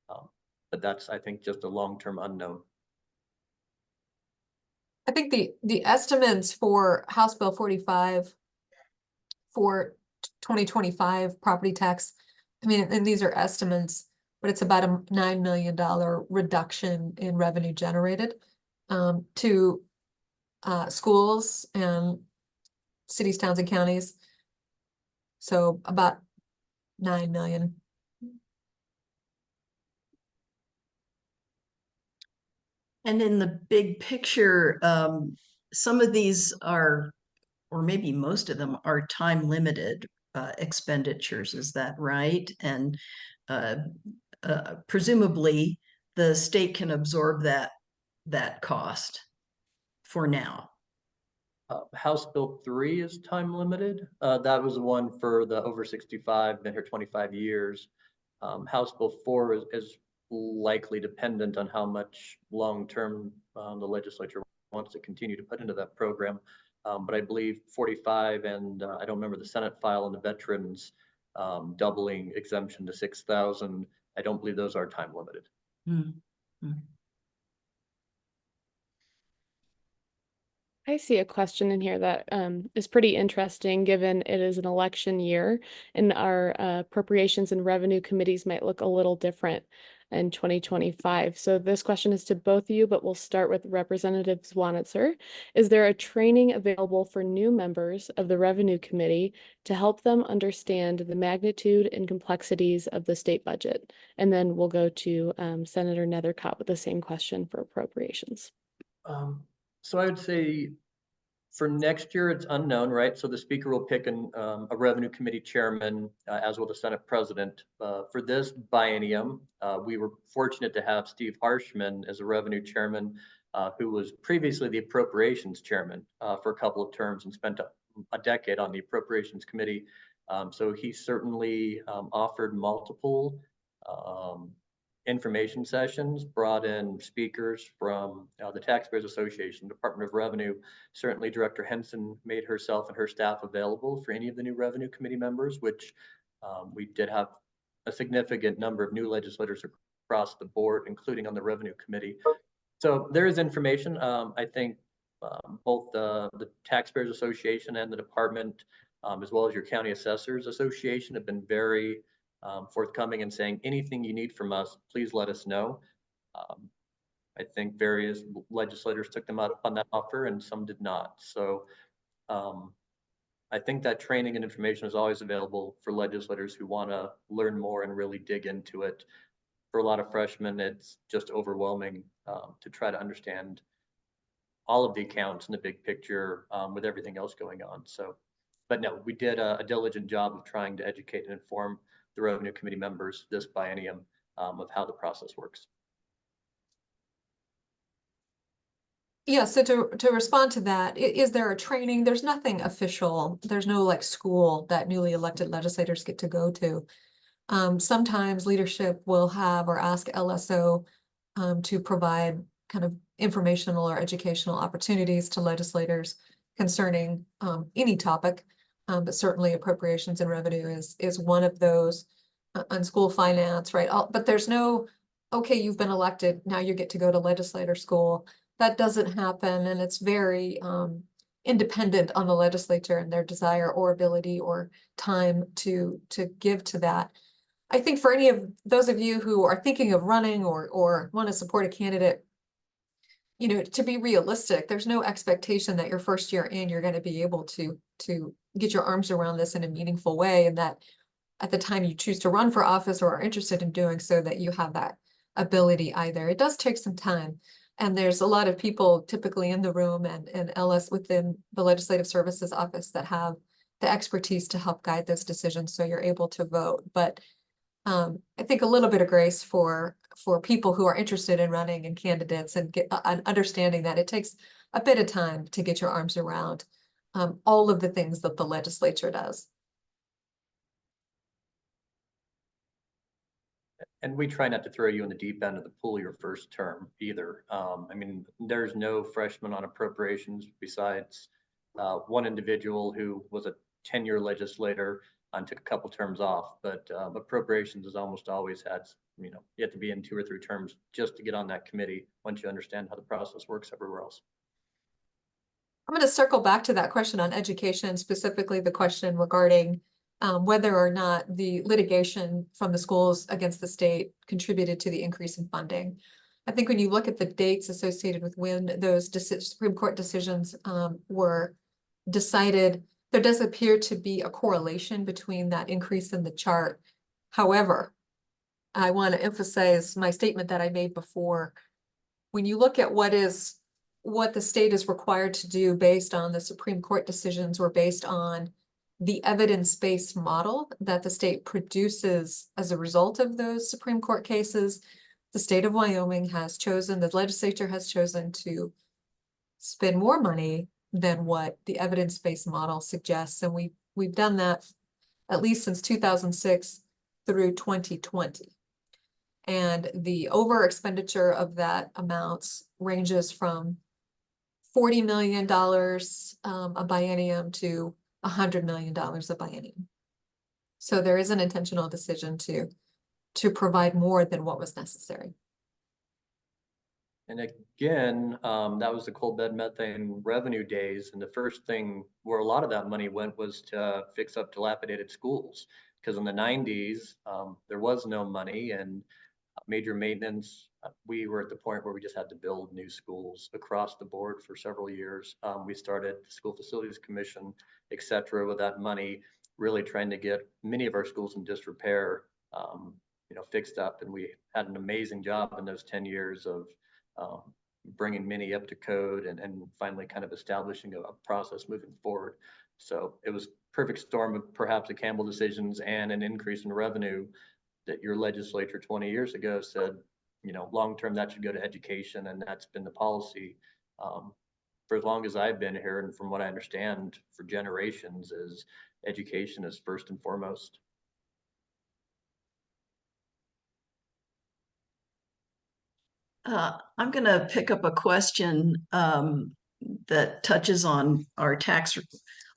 but that's, I think, just a long-term unknown. I think the estimates for House Bill 45 for 2025 property tax, I mean, and these are estimates, but it's about a $9 million reduction in revenue generated to schools and cities, towns, and counties. So about 9 million. And in the big picture, some of these are, or maybe most of them are time limited expenditures. Is that right? And presumably the state can absorb that cost for now. House Bill 3 is time limited. That was the one for the over 65, been here 25 years. House Bill 4 is likely dependent on how much long-term the legislature wants to continue to put into that program. But I believe 45 and I don't remember the Senate file on the veterans doubling exemption to 6,000. I don't believe those are time limited. Mm-hmm. I see a question in here that is pretty interesting, given it is an election year and our appropriations and revenue committees might look a little different in 2025. So this question is to both of you, but we'll start with Representative Zwonitzer. Is there a training available for new members of the Revenue Committee to help them understand the magnitude and complexities of the state budget? And then we'll go to Senator Nethercott with the same question for appropriations. So I would say for next year, it's unknown, right? So the speaker will pick a revenue committee chairman, as will the Senate president. For this biennium, we were fortunate to have Steve Harshman as a revenue chairman, who was previously the appropriations chairman for a couple of terms and spent a decade on the appropriations committee. So he certainly offered multiple information sessions, brought in speakers from the Taxpayers Association, Department of Revenue. Certainly Director Henson made herself and her staff available for any of the new revenue committee members, which we did have a significant number of new legislators across the board, including on the revenue committee. So there is information. I think both the Taxpayers Association and the department, as well as your County Assessors Association, have been very forthcoming and saying anything you need from us, please let us know. I think various legislators took them up on that offer and some did not. So I think that training and information is always available for legislators who want to learn more and really dig into it. For a lot of freshmen, it's just overwhelming to try to understand all of the accounts in the big picture with everything else going on. So, but no, we did a diligent job of trying to educate and inform the revenue committee members this biennium of how the process works. Yeah, so to respond to that, is there a training? There's nothing official. There's no like school that newly elected legislators get to go to. Sometimes leadership will have or ask LSO to provide kind of informational or educational opportunities to legislators concerning any topic. But certainly appropriations and revenue is one of those on school finance, right? But there's no, okay, you've been elected, now you get to go to legislator school. That doesn't happen, and it's very independent on the legislature and their desire or ability or time to give to that. I think for any of those of you who are thinking of running or want to support a candidate, you know, to be realistic, there's no expectation that your first year in, you're going to be able to get your arms around this in a meaningful way, and that at the time you choose to run for office or are interested in doing so, that you have that ability either. It does take some time. And there's a lot of people typically in the room and LS within the Legislative Services Office that have the expertise to help guide those decisions so you're able to vote. But I think a little bit of grace for people who are interested in running and candidates, and understanding that it takes a bit of time to get your arms around all of the things that the legislature does. And we try not to throw you in the deep end of the pool your first term either. I mean, there's no freshman on appropriations besides one individual who was a 10-year legislator and took a couple terms off. But appropriations has almost always had, you know, you have to be in 2 or 3 terms just to get on that committee once you understand how the process works everywhere else. I'm going to circle back to that question on education, specifically the question regarding whether or not the litigation from the schools against the state contributed to the increase in funding. I think when you look at the dates associated with when those Supreme Court decisions were decided, there does appear to be a correlation between that increase in the chart. However, I want to emphasize my statement that I made before. When you look at what the state is required to do based on the Supreme Court decisions or based on the evidence-based model that the state produces as a result of those Supreme Court cases, the state of Wyoming has chosen, the legislature has chosen to spend more money than what the evidence-based model suggests. And we've done that at least since 2006 through 2020. And the over expenditure of that amounts ranges from $40 million a biennium to $100 million a biennium. So there is an intentional decision to provide more than what was necessary. And again, that was the coal bed methane revenue days. And the first thing where a lot of that money went was to fix up dilapidated schools. Because in the 90s, there was no money and major maintenance. We were at the point where we just had to build new schools across the board for several years. We started the School Facilities Commission, et cetera, with that money, really trying to get many of our schools in disrepair, fixed up. And we had an amazing job in those 10 years of bringing many up to code and finally kind of establishing a process moving forward. So it was perfect storm of perhaps the Campbell decisions and an increase in revenue that your legislature 20 years ago said, long term that should go to education, and that's been the policy for as long as I've been here, and from what I understand for generations, is education is first and foremost. I'm going to pick up a question that touches on our tax.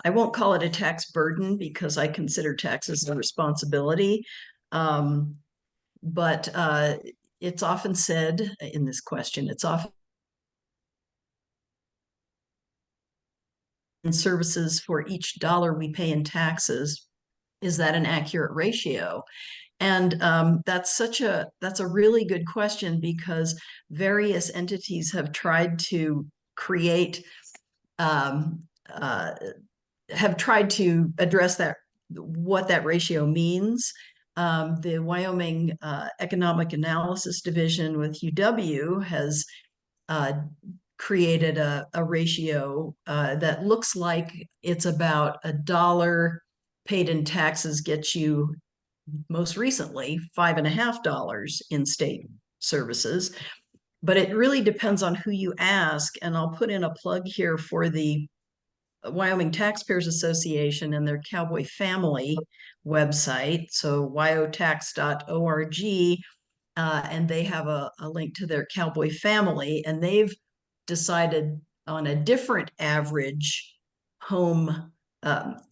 I won't call it a tax burden because I consider taxes a responsibility. But it's often said in this question, it's often in services for each dollar we pay in taxes. Is that an accurate ratio? And that's a really good question, because various entities have tried to create, have tried to address that, what that ratio means. The Wyoming Economic Analysis Division with UW has created a ratio that looks like it's about $1 paid in taxes gets you, most recently, $5.50 in state services. But it really depends on who you ask. And I'll put in a plug here for the Wyoming Taxpayers Association and their Cowboy Family website. So wyotax.org. And they have a link to their Cowboy Family, and they've decided on a different average home,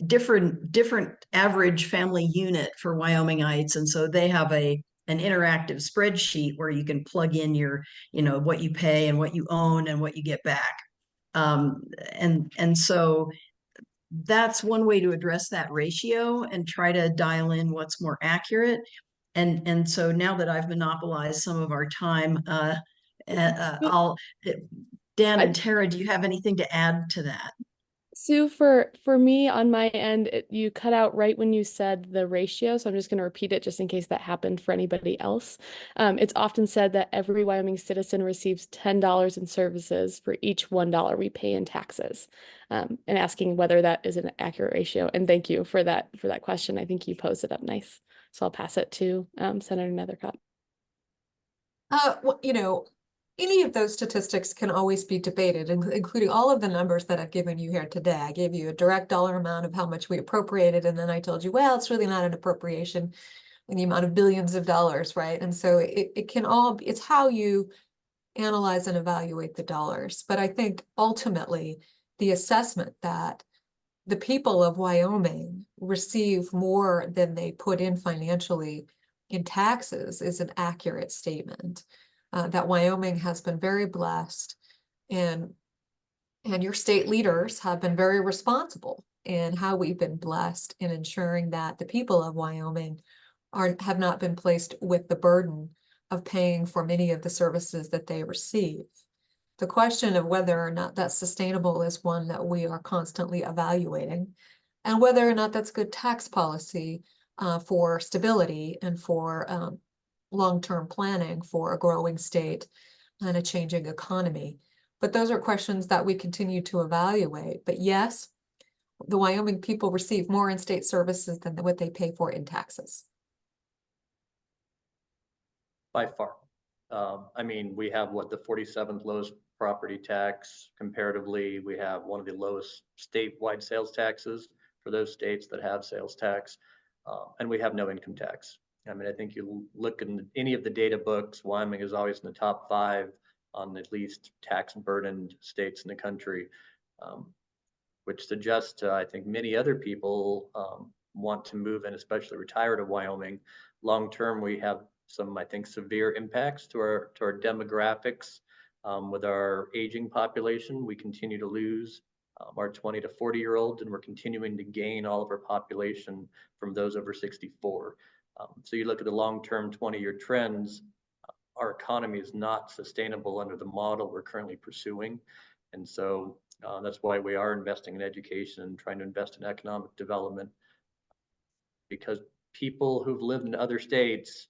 different average family unit for Wyomingites. And so they have an interactive spreadsheet where you can plug in your, what you pay and what you own and what you get back. And so that's one way to address that ratio and try to dial in what's more accurate. And so now that I've monopolized some of our time, Dan and Tara, do you have anything to add to that? Sue, for me on my end, you cut out right when you said the ratio, so I'm just going to repeat it just in case that happened for anybody else. It's often said that every Wyoming citizen receives $10 in services for each $1 we pay in taxes, and asking whether that is an accurate ratio. And thank you for that question. I think you posed it up nice. So I'll pass it to Senator Nethercott. Well, any of those statistics can always be debated, including all of the numbers that I've given you here today. I gave you a direct dollar amount of how much we appropriated, and then I told you, well, it's really not an appropriation in the amount of billions of dollars, right? And so it can all be, it's how you analyze and evaluate the dollars. But I think ultimately the assessment that the people of Wyoming receive more than they put in financially in taxes is an accurate statement. That Wyoming has been very blessed, and your state leaders have been very responsible and how we've been blessed in ensuring that the people of Wyoming have not been placed with the burden of paying for many of the services that they receive. The question of whether or not that's sustainable is one that we are constantly evaluating, and whether or not that's good tax policy for stability and for long-term planning for a growing state and a changing economy. But those are questions that we continue to evaluate. But yes, the Wyoming people receive more in-state services than what they pay for in taxes. By far. I mean, we have what, the 47th lowest property tax comparatively. We have one of the lowest statewide sales taxes for those states that have sales tax, and we have no income tax. I mean, I think you look in any of the data books, Wyoming is always in the top 5 on at least tax burdened states in the country, which suggests to, I think, many other people want to move and especially retire to Wyoming. Long term, we have some, I think, severe impacts to our demographics. With our aging population, we continue to lose our 20 to 40-year-olds, and we're continuing to gain all of our population from those over 64. So you look at the long-term 20-year trends, our economy is not sustainable under the model we're currently pursuing. And so that's why we are investing in education and trying to invest in economic development, because people who've lived in other states,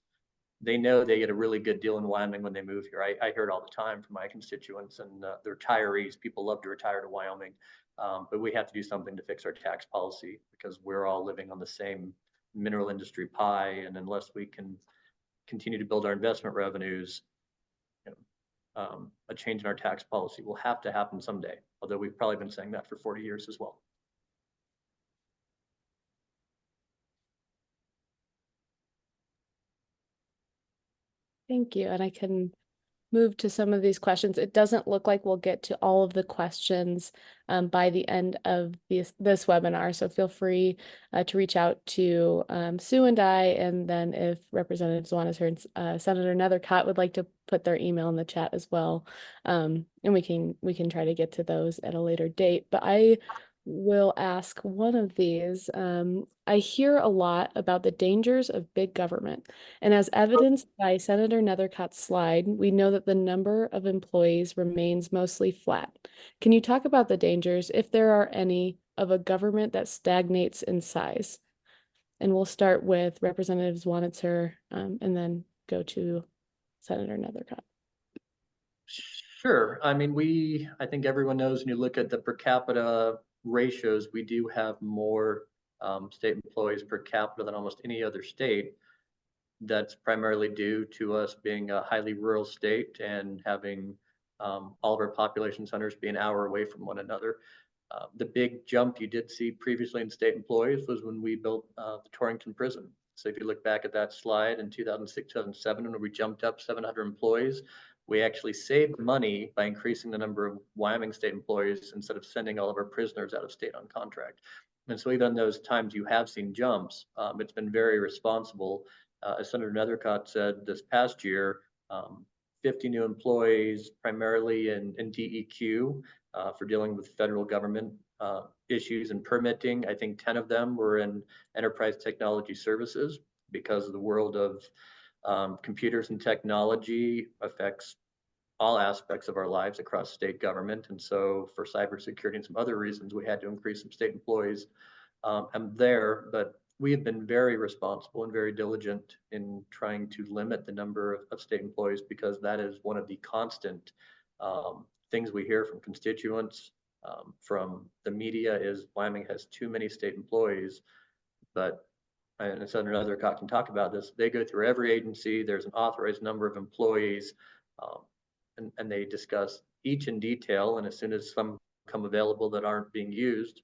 they know they get a really good deal in Wyoming when they move here. I hear it all the time from my constituents and the retirees. People love to retire to Wyoming, but we have to do something to fix our tax policy because we're all living on the same mineral industry pie. And unless we can continue to build our investment revenues, a change in our tax policy will have to happen someday, although we've probably been saying that for 40 years as well. Thank you. And I can move to some of these questions. It doesn't look like we'll get to all of the questions by the end of this webinar. So feel free to reach out to Sue and I, and then if Representative Zwonitzer and Senator Nethercott would like to put their email in the chat as well, and we can try to get to those at a later date. But I will ask one of these. I hear a lot about the dangers of big government, and as evidenced by Senator Nethercott's slide, we know that the number of employees remains mostly flat. Can you talk about the dangers, if there are any, of a government that stagnates in size? And we'll start with Representative Zwonitzer and then go to Senator Nethercott. Sure. I mean, I think everyone knows when you look at the per capita ratios, we do have more state employees per capita than almost any other state. That's primarily due to us being a highly rural state and having all of our population centers be an hour away from one another. The big jump you did see previously in state employees was when we built the Torrington prison. So if you look back at that slide in 2006, 2007, when we jumped up 700 employees, we actually saved money by increasing the number of Wyoming state employees instead of sending all of our prisoners out of state on contract. And so even those times you have seen jumps, it's been very responsible. As Senator Nethercott said this past year, 50 new employees, primarily in DEQ for dealing with federal government issues and permitting. I think 10 of them were in enterprise technology services, because the world of computers and technology affects all aspects of our lives across state government. And so for cybersecurity and some other reasons, we had to increase some state employees there. But we have been very responsible and very diligent in trying to limit the number of state employees, because that is one of the constant things we hear from constituents, from the media, is Wyoming has too many state employees. But, and Senator Nethercott can talk about this, they go through every agency, there's an authorized number of employees, and they discuss each in detail. And as soon as some come available that aren't being used,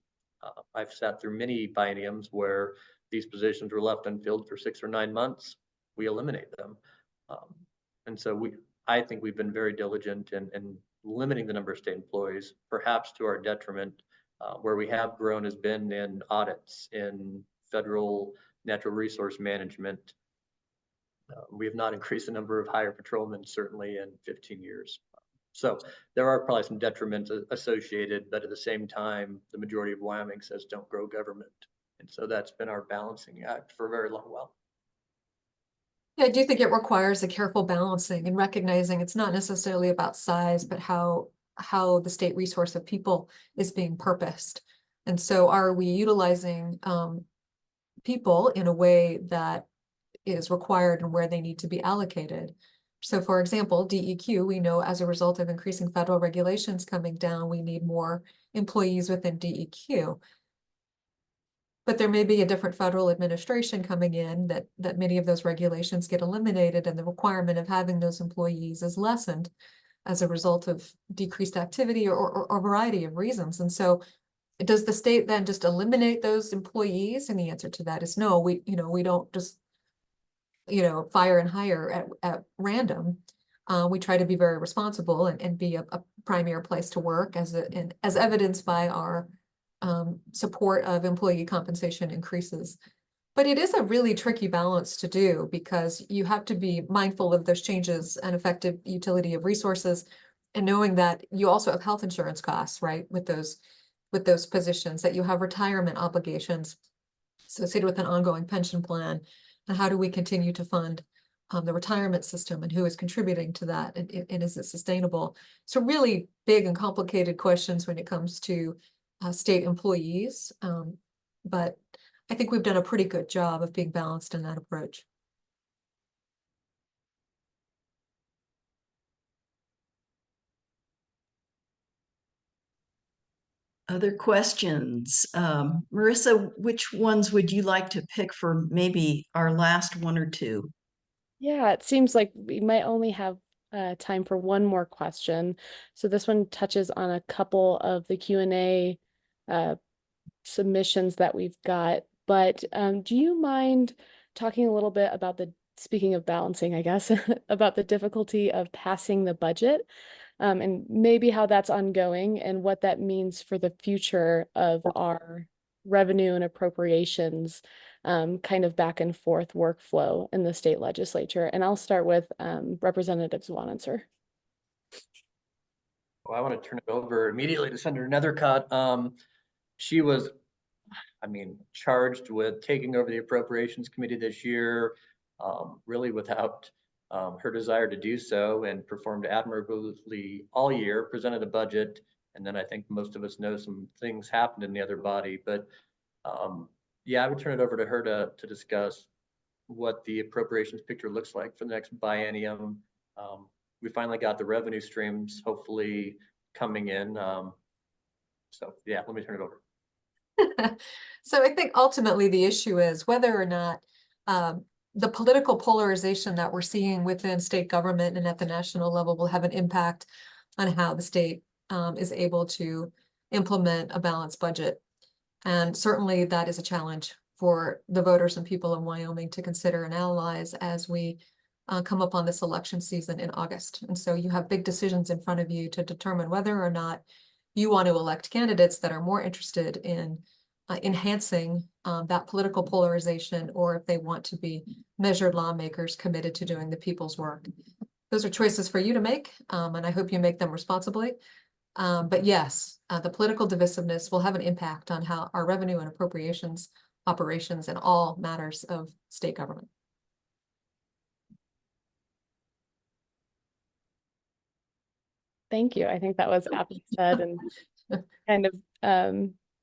I've sat through many bienniums where these positions were left unfilled for 6 or 9 months. We eliminate them. And so I think we've been very diligent in limiting the number of state employees, perhaps to our detriment. Where we have grown has been in audits, in federal natural resource management. We have not increased the number of hire patrolmen, certainly in 15 years. So there are probably some detriments associated, but at the same time, the majority of Wyoming says don't grow government. And so that's been our balancing act for a very long while. Yeah, I do think it requires a careful balancing and recognizing it's not necessarily about size, but how the state resource of people is being purposed. And so are we utilizing people in a way that is required and where they need to be allocated? So for example, DEQ, we know as a result of increasing federal regulations coming down, we need more employees within DEQ. But there may be a different federal administration coming in that many of those regulations get eliminated and the requirement of having those employees is lessened as a result of decreased activity or a variety of reasons. And so does the state then just eliminate those employees? And the answer to that is no. We don't just, fire and hire at random. We try to be very responsible and be a premier place to work as evidenced by our support of employee compensation increases. But it is a really tricky balance to do because you have to be mindful of those changes and effective utility of resources, and knowing that you also have health insurance costs, right, with those positions, that you have retirement obligations associated with an ongoing pension plan, and how do we continue to fund the retirement system and who is contributing to that, and is it sustainable? So really big and complicated questions when it comes to state employees, but I think we've done a pretty good job of being balanced in that approach. Other questions? Marissa, which ones would you like to pick for maybe our last one or two? Yeah, it seems like we might only have time for one more question. So this one touches on a couple of the Q&A submissions that we've got. But do you mind talking a little bit about speaking of balancing, I guess, about the difficulty of passing the budget, and maybe how that's ongoing and what that means for the future of our revenue and appropriations kind of back and forth workflow in the state legislature? And I'll start with Representative Zwonitzer. Well, I want to turn it over immediately to Senator Nethercott. She was, charged with taking over the Appropriations Committee this year, really without her desire to do so, and performed admirably all year, presented a budget, and then I think most of us know some things happened in the other body. But yeah, I would turn it over to her to discuss what the appropriations picture looks like for the next biennium. We finally got the revenue streams hopefully coming in. So yeah, let me turn it over. So I think ultimately the issue is whether or not the political polarization that we're seeing within state government and at the national level will have an impact on how the state is able to implement a balanced budget. And certainly that is a challenge for the voters and people in Wyoming to consider and analyze as we come up on this election season in August. And so you have big decisions in front of you to determine whether or not you want to elect candidates that are more interested in enhancing that political polarization, or if they want to be measured lawmakers committed to doing the people's work. Those are choices for you to make, and I hope you make them responsibly. But yes, the political divisiveness will have an impact on how our revenue and appropriations operations and all matters of state government. Thank you. I think that was aptly said, and kind of,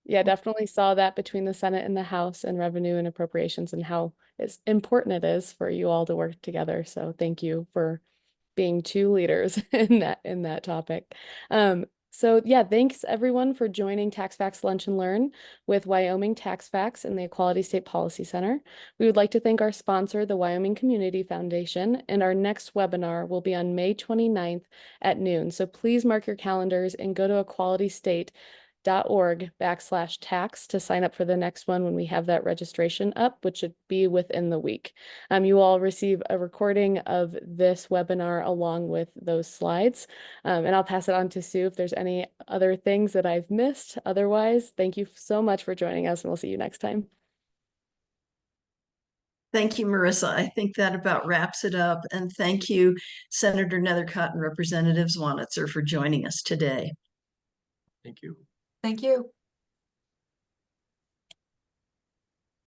yeah, definitely saw that between the Senate and the House and revenue and appropriations, and how important it is for you all to work together. So thank you for being two leaders in that topic. So yeah, thanks everyone for joining Tax Facts Lunch and Learn with Wyoming Tax Facts and the Equality State Policy Center. We would like to thank our sponsor, the Wyoming Community Foundation, and our next webinar will be on May 29th at noon. So please mark your calendars and go to equalitystate.org/tax to sign up for the next one when we have that registration up, which should be within the week. You will all receive a recording of this webinar along with those slides, and I'll pass it on to Sue if there's any other things that I've missed. Otherwise, thank you so much for joining us, and we'll see you next time. Thank you, Marissa. I think that about wraps it up. And thank you, Senator Nethercott and Representative Zwonitzer, for joining us today. Thank you. Thank you.